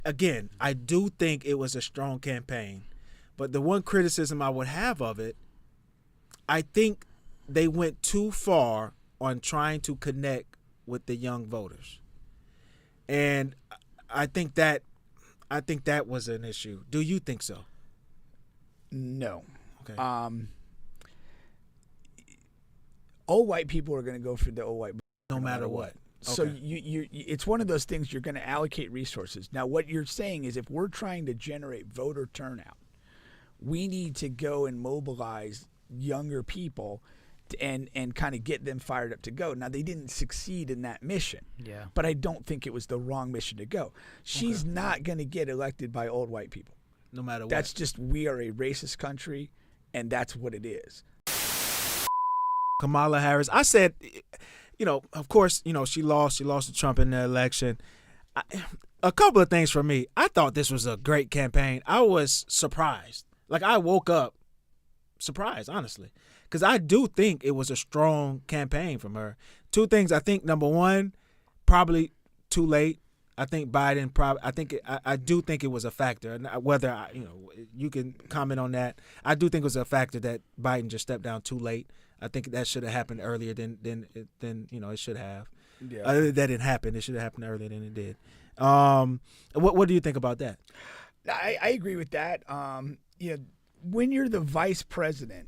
again, I do think it was a strong campaign, but the one criticism I would have of it, I think they went too far on trying to connect with the young voters, and I think that I think that was an issue. Do you think so? No. Okay. Old white people are going to go for the old white No matter what. So Okay. it's one of those things you're going to allocate resources. Now, what you're saying is if we're trying to generate voter turnout, we need to go and mobilize younger people and kind of get them fired up to go. Now, they didn't succeed in that mission. Yeah. But I don't think it was the wrong mission to go. She's not going to get elected by old white people. No matter what. That's just, we are a racist country, and that's what it is. Kamala Harris. I said, of course, she lost. She lost to Trump in the election. A couple of things for me. I thought this was a great campaign. I was surprised. Like, I woke up surprised, honestly, because I do think it was a strong campaign from her. Two things. I think, number one, probably too late. I think Biden I do think it was a factor. Whether you can comment on that. I do think it was a factor that Biden just stepped down too late. I think that should have happened earlier than it should have. Yeah. That didn't happen. It should have happened earlier than it did. What do you think about that? I agree with that. When you're the vice president,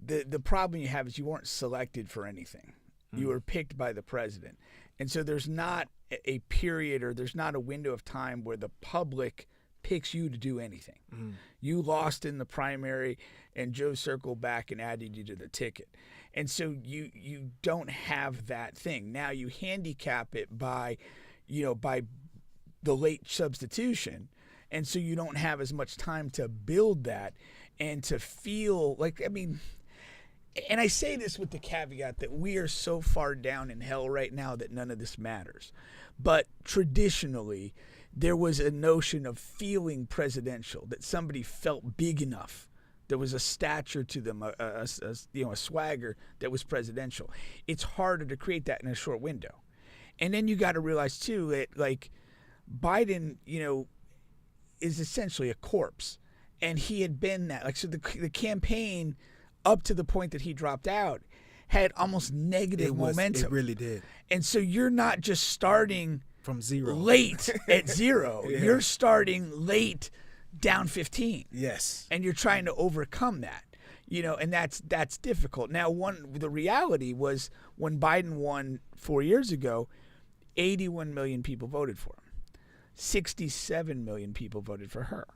the problem you have is you weren't selected for anything. You were picked by the president. And so there's not a period or there's not a window of time where the public picks you to do anything. You lost in the primary and Joe circled back and added you to the ticket. And so you don't have that thing. Now you handicap it by the late substitution. And so you don't have as much time to build that and to feel like, and I say this with the caveat that we are so far down in hell right now that none of this matters. But traditionally, there was a notion of feeling presidential, that somebody felt big enough. There was a stature to them, a swagger that was presidential. It's harder to create that in a short window. And then you got to realize, too, that, like, Biden, is essentially a corpse. And he had been that. Like, so the campaign, up to the point that he dropped out, had almost negative momentum. It really did. And so you're not just starting from zero, late at zero. Yeah. You're starting late down 15. Yes. And you're trying to overcome that. And that's difficult. Now, the reality was when Biden won 4 years ago, 81 million people voted for him. 67 million people voted for her.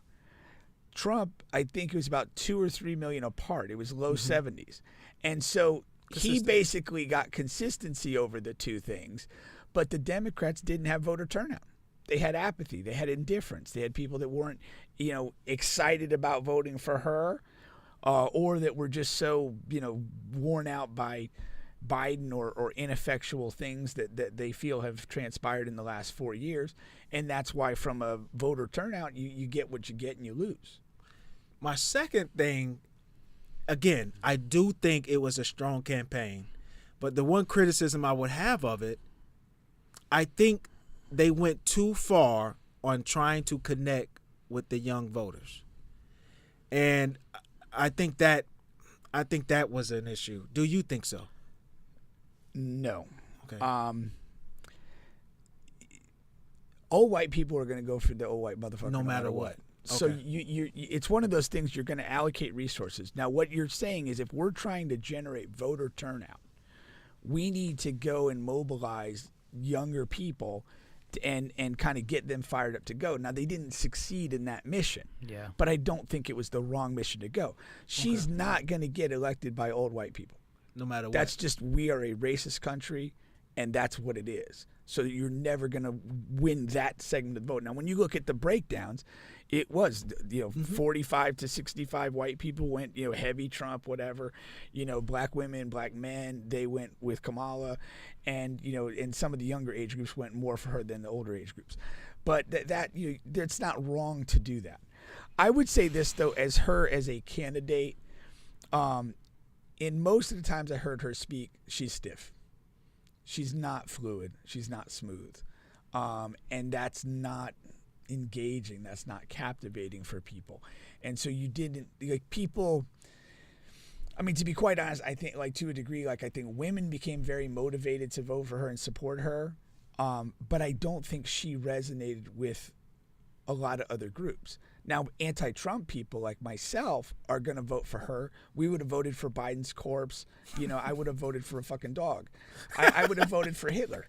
Trump, I think it was about 2 or 3 million apart. It was low 70s. And so he basically got consistency over the two things, but the Democrats didn't have voter turnout. They had apathy. They had indifference. They had people that weren't, excited about voting for her or that were just so, worn out by Biden or ineffectual things that they feel have transpired in the last 4 years. And that's why from a voter turnout, you get what you get and you lose. My second thing, again, I do think it was a strong campaign, but the one criticism I would have of it, I think they went too far on trying to connect with the young voters. And I think that was an issue. Do you think so? No. Okay. Old white people are going to go for the old white motherfucker No matter what. So Okay. it's one of those things you're going to allocate resources. Now, what you're saying is if we're trying to generate voter turnout, we need to go and mobilize younger people and kind of get them fired up to go. Now, they didn't succeed in that mission. Yeah. But I don't think it was the wrong mission to go. She's not going to get elected by old white people. No matter what. That's just, we are a racist country, and that's what it is. So you're never going to win that segment of the vote. Now, when you look at the breakdowns, it was, 45 to 65 white people went, heavy Trump, whatever. Black women, black men, they went with Kamala. And, and some of the younger age groups went more for her than the older age groups. But it's not wrong to do that. I would say this, though, as a candidate, in most of the times I heard her speak, she's stiff. She's not fluid. She's not smooth. And that's not engaging, that's not captivating for people. And so you didn't, like, people, I mean, to be quite honest, I think, like, to a degree, like, I think women became very motivated to vote for her and support her. But I don't think she resonated with a lot of other groups. Now, anti-Trump people like myself are going to vote for her. We would have voted for Biden's corpse. You know, I would have voted for a fucking dog. I would have voted for Hitler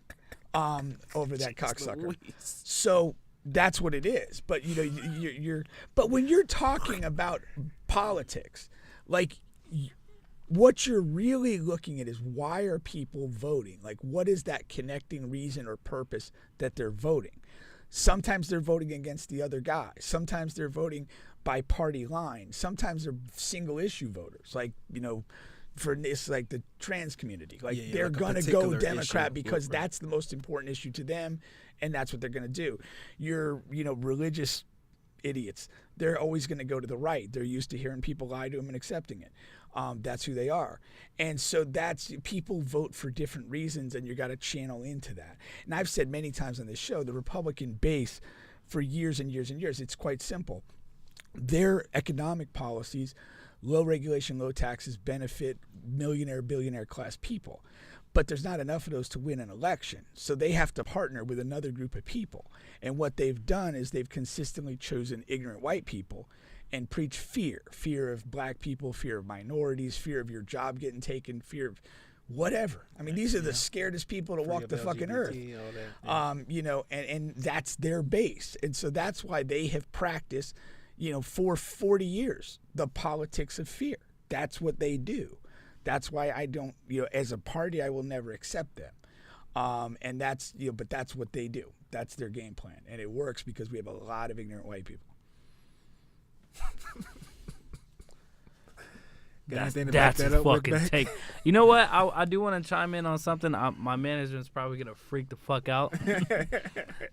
over that cocksucker. So that's what it is. But, you know, but when you're talking about politics, like, what you're really looking at is, why are people voting? Like, what is that connecting reason or purpose that they're voting? Sometimes they're voting against the other guy. Sometimes they're voting by party line. Sometimes they're single issue voters. Like, you know, for this, like the trans community. Like, they're like going to go Democrat issue. because that's the most important issue to them, and that's what they're going to do. You're, you know, religious idiots. They're always going to go to the right. They're used to hearing people lie to them and accepting it. That's who they are. And so people vote for different reasons, and you got to channel into that. And I've said many times on this show, the Republican base for years and years and years, it's quite simple. Their economic policies, low regulation, low taxes, benefit millionaire, billionaire class people. But there's not enough of those to win an election. So they have to partner with another group of people. And what they've done is they've consistently chosen ignorant white people and preach fear of black people, fear of minorities, fear of your job getting taken, fear of whatever. I mean, these are the scaredest people to walk the fucking earth. You know, and that's their base. And so that's why they have practiced, you know, for 40 years, the politics of fear. That's what they do. That's why I don't, you know, as a party, I will never accept them. And that's, you know, but that's what they do. That's their game plan. And it works because we have a lot of ignorant white people. That's a fucking take. You know what? I do want to chime in on something. My manager's probably going to freak the fuck out.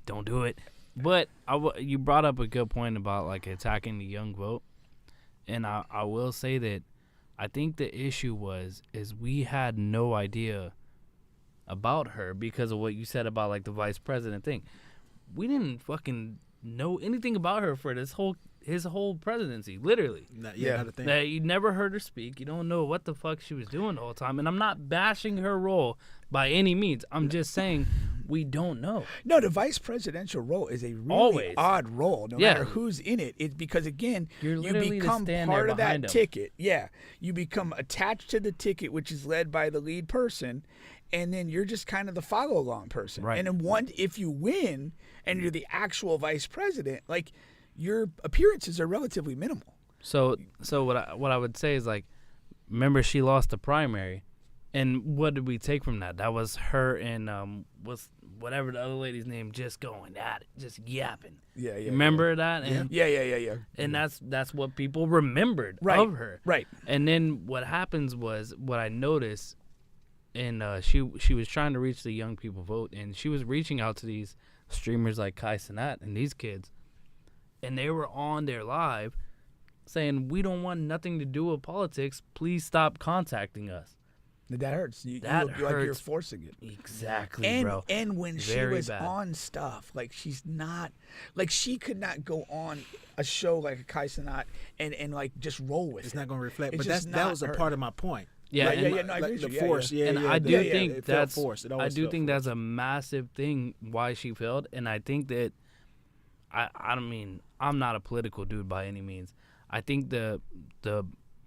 Don't do it. But you brought up a good point about, like, attacking the young vote. And I will say that I think the issue is we had no idea about her because of what you said about, like, the vice president thing. We didn't fucking know anything about her for his whole presidency, literally. Not a thing. That you never heard her speak. You don't know what the fuck she was doing the whole time. And I'm not bashing her role by any means. I'm just saying we don't know. No, the vice presidential role is a really odd role, no matter who's in it. It's because, again, you become part of that ticket. Yeah, you become attached to the ticket, which is led by the lead person, and then you're just kind of the follow-along person. Right. And then if you win and you're the actual vice president, like, your appearances are relatively minimal. So what I would say is, like, remember she lost the primary, and what did we take from that? That was her and was whatever the other lady's name, just going at it, just yapping. Yeah. Remember that? And Yeah. And that's what people remembered of her. Right. And then what happens was, what I noticed, and she was trying to reach the young people vote, and she was reaching out to these streamers like Kai Cenat and these kids. And they were on their live saying, we don't want nothing to do with politics. Please stop contacting us. That hurts. You That look hurts. like you're forcing it. Exactly, bro. And when Very she was bad. on stuff, like, she's not, like, she could not go on a show like a Kai Cenat and like just roll with It's it. not going to reflect. It's But just that not was a her. part of my point. Yeah, Right, and no, I agree Like the with you. force. and Yeah, I do yeah, think it felt that's forced. It I always do felt think forced. that's a massive thing why she failed, and I think that I don't mean, I'm not a political dude by any means. I think the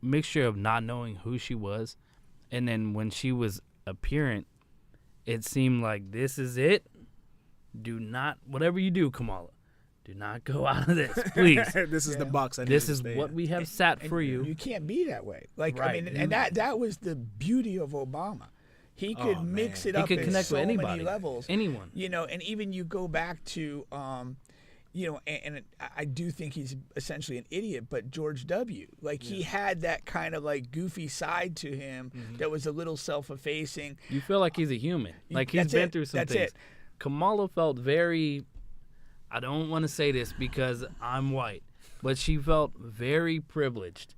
mixture of not knowing who she was, and then when she was apparent, it seemed like, this is it. Do not, whatever you do, Kamala, do not go out of this, please. This is the box. This is what we have sat for you. You can't be that way. Like, Right. I mean, and that was the beauty of Obama. He could mix it He up could at connect so with anybody, many levels. anyone. You know, and even you go back to, you know, and I do think he's essentially an idiot, but George W. Like, he had that kind of, like, goofy side to him that was a little self-effacing. You feel like he's a human. Like, he's That's been it. through some That's things. it. Kamala felt very, I don't want to say this because I'm white, but she felt very privileged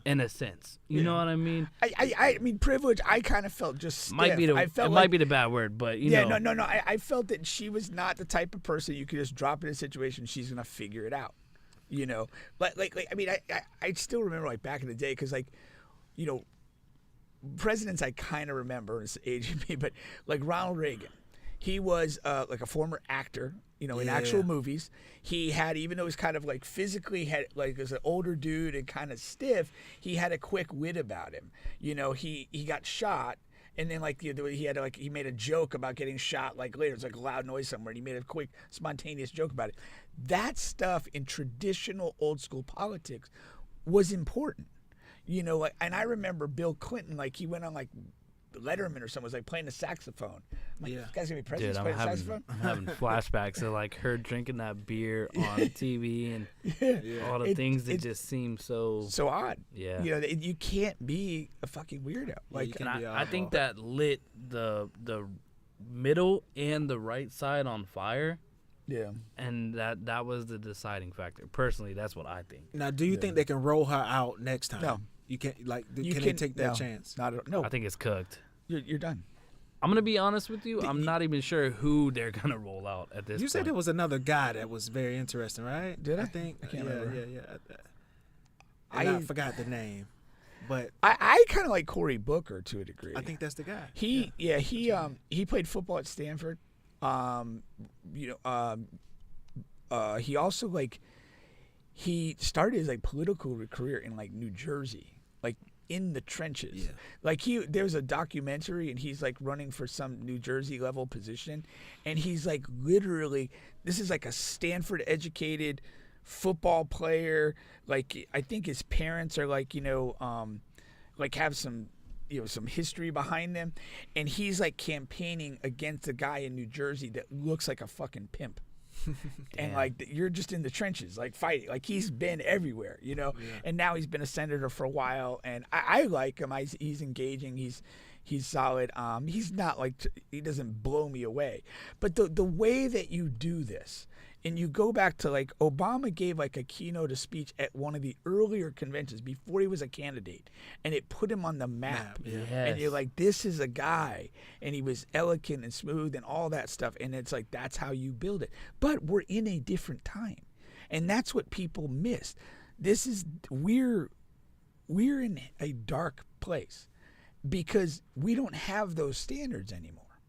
in a sense. You know what I mean? I mean, privilege. I kind of felt just stiff. Might be the bad word, but you know. No. I felt that she was not the type of person you could just drop in a situation. She's gonna figure it out. You know, like I mean, I still remember like back in the day because like, you know, presidents I kind of remember, it's aging me, but like Ronald Reagan. He was like a former actor, you know, in actual movies. He had, even though he was kind of like physically had like as an older dude and kind of stiff, he had a quick wit about him. You know, he got shot, and then like he had like he made a joke about getting shot like later. It's like a loud noise somewhere, and he made a quick spontaneous joke about it. That stuff in traditional old school politics was important. You know, like, and I remember Bill Clinton, like he went on like Letterman or someone was like playing the saxophone. I'm like, this guy's gonna be president. Dude, playing the saxophone. I'm having flashbacks of like her drinking that beer on TV and all the things that just seem so odd. Yeah, you know, you can't be a fucking weirdo. Like, and I think that lit the middle and the right side on fire. Yeah, and that was the deciding factor. Personally, that's what I think. Now, do you think they can roll her out next time? No. You can't, like, can they take that chance? Not at all. No. I think it's cooked. You're done. I'm going to be honest with you. I'm not even sure who they're going to roll out at this point. You said there was another guy that was very interesting, right? Did I? I think. I can't remember. I forgot the name. But I kind of like Cory Booker to a degree. I think that's the guy. He played football at Stanford. He also like he started his like political career in like New Jersey, like in the trenches. Yeah. Like there's a documentary and he's like running for some New Jersey level position, and he's like literally, this is like a Stanford educated football player. Like I think his parents are like, you know, like have some, you know, some history behind them, and he's like campaigning against a guy in New Jersey that looks like a fucking pimp. And like you're just in the trenches like fighting, like he's been everywhere, you know. And now he's been a senator for a while, and I like him. He's engaging, he's solid. He's not like, he doesn't blow me away, but the way that you do this, and you go back to like Obama gave like a keynote speech at one of the earlier conventions before he was a candidate, and it put him on the map. And you're like, this is a guy, and he was eloquent and smooth and all that stuff, and it's like that's how you build it. But we're in a different time, and that's what people miss. We're in a dark place because we don't have those standards anymore.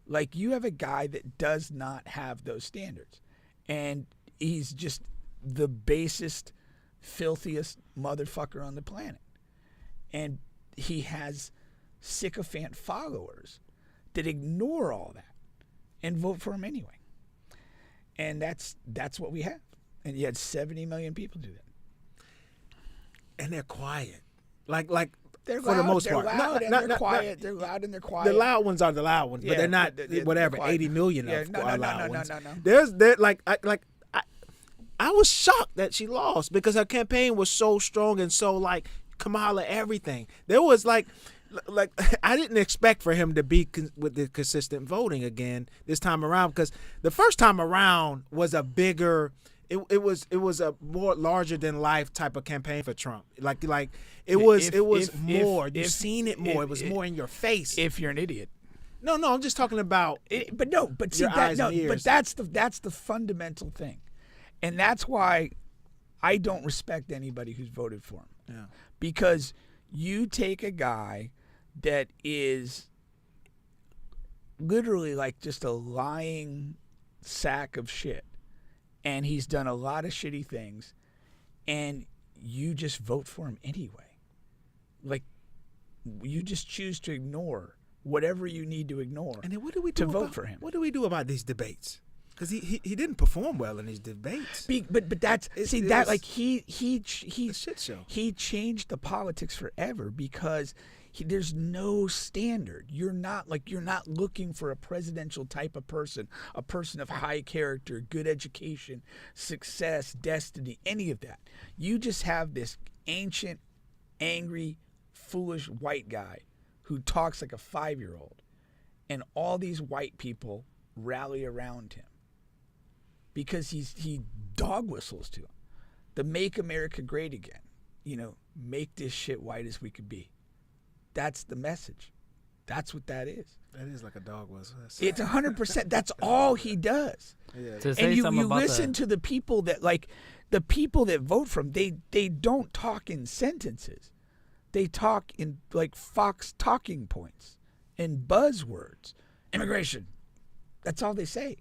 Like you have a guy that does not have those standards. And he's just the basest, filthiest motherfucker on the planet. And he has sycophant followers that ignore all that and vote for him anyway. And that's what we have. And you had 70 million people do that. And they're quiet. Like they're for loud, the most they're part. Loud and they're quiet. They're loud and they're quiet. The loud ones are the loud ones, but they're not whatever 80 million of loud ones. No. There's I was shocked that she lost because her campaign was so strong and so like Kamala everything. There was like I didn't expect for him to be with the consistent voting again this time around, because the first time around was a bigger. It was a more larger than life type of campaign for Trump. Like it was more. You've seen it more. It was more in your face. If you're an idiot. No, I'm just talking about. But that's the fundamental thing, and that's why I don't respect anybody who's voted for him. Yeah. Because you take a guy that is literally like just a lying sack of shit, and he's done a lot of shitty things, and you just vote for him anyway. Like, you just choose to ignore whatever you need to ignore. And then what do we do to vote for him? What do we do about these debates? Because he didn't perform well in these debates. But that's a shit show. He changed the politics forever because there's no standard. You're not looking for a presidential type of person, a person of high character, good education, success, destiny, any of that. You just have this ancient, angry, foolish white guy who talks like a 5-year-old, and all these white people rally around him because he dog whistles to him. The Make America Great Again. make this shit white as we could be. That's the message. That's what that is. That is like a dog whistle. It's 100%. That's all he does. Yeah. And you listen to the people that vote for him. They don't talk in sentences. They talk in like Fox talking points and buzzwords. Immigration. That's all they say.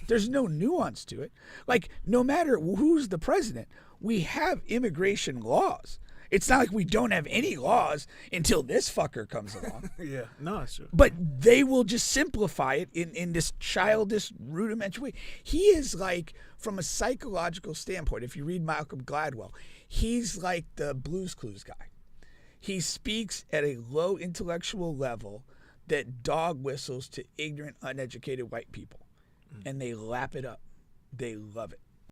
There's no nuance to it. Like, no matter who's the president, we have immigration laws. It's not like we don't have any laws until this fucker comes along. Yeah, no, it's true. But they will just simplify it in this childish, rudimentary way. He is like, from a psychological standpoint, if you read Malcolm Gladwell, he's like the Blue's Clues guy. He speaks at a low intellectual level that dog whistles to ignorant, uneducated white people. And they lap it up. They love it.